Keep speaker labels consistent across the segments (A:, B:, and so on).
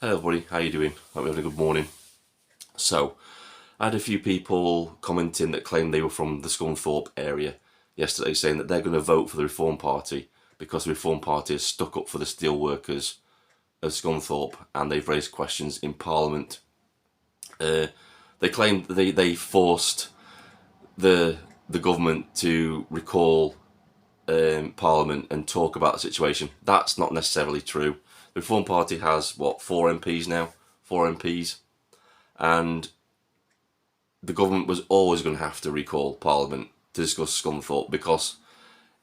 A: Hello everybody, how you doing? Hope you're having a good morning. So, I had a few people commenting that claimed they were from the Scunthorpe area yesterday, saying that they're going to vote for the Reform Party because the Reform Party has stuck up for the steelworkers of Scunthorpe and they've raised questions in Parliament. They claimed they forced the government to recall Parliament and talk about the situation. That's not necessarily true. The Reform Party has, what, 4 MPs now? 4 MPs. And the government was always going to have to recall Parliament to discuss Scunthorpe because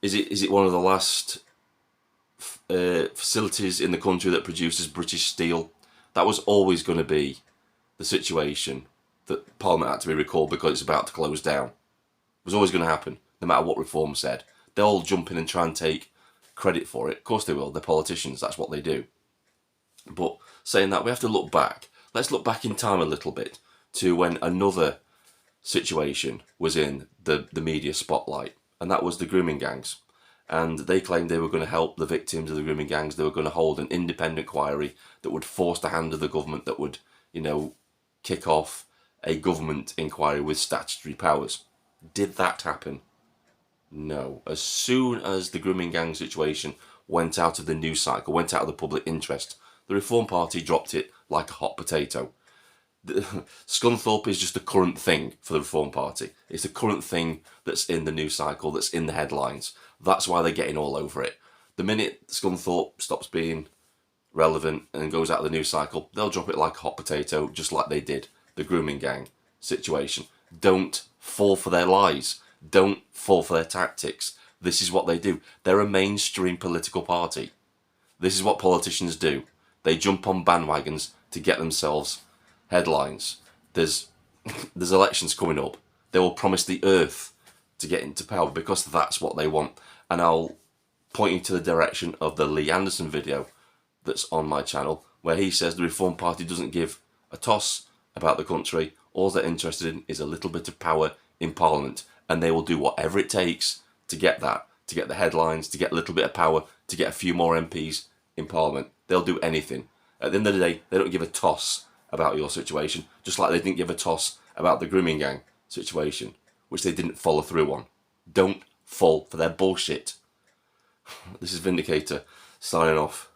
A: is it one of the last facilities in the country that produces British steel? That was always going to be the situation, that Parliament had to be recalled because it's about to close down. It was always going to happen, no matter what Reform said. They'll all jump in and try and take credit for it. Of course they will. They're politicians. That's what they do. But saying that, we have to look back. Let's look back in time a little bit to when another situation was in the media spotlight, and that was the grooming gangs. And they claimed they were going to help the victims of the grooming gangs. They were going to hold an independent inquiry that would force the hand of the government, that would, kick off a government inquiry with statutory powers. Did that happen? No. As soon as the grooming gang situation went out of the news cycle, went out of the public interest, the Reform Party dropped it like a hot potato. Scunthorpe is just a current thing for the Reform Party. It's a current thing that's in the news cycle, that's in the headlines. That's why they're getting all over it. The minute Scunthorpe stops being relevant and goes out of the news cycle, they'll drop it like a hot potato, just like they did the grooming gang situation. Don't fall for their lies. Don't fall for their tactics. This is what they do. They're a mainstream political party. This is what politicians do. They jump on bandwagons to get themselves headlines. There's elections coming up. They will promise the earth to get into power because that's what they want. And I'll point you to the direction of the Lee Anderson video that's on my channel, where he says the Reform Party doesn't give a toss about the country. All they're interested in is a little bit of power in Parliament, and they will do whatever it takes to get that, to get the headlines, to get a little bit of power, to get a few more MPs in Parliament. They'll do anything. At the end of the day, they don't give a toss about your situation, just like they didn't give a toss about the grooming gang situation, which they didn't follow through on. Don't fall for their bullshit. This is Vindicator, signing off.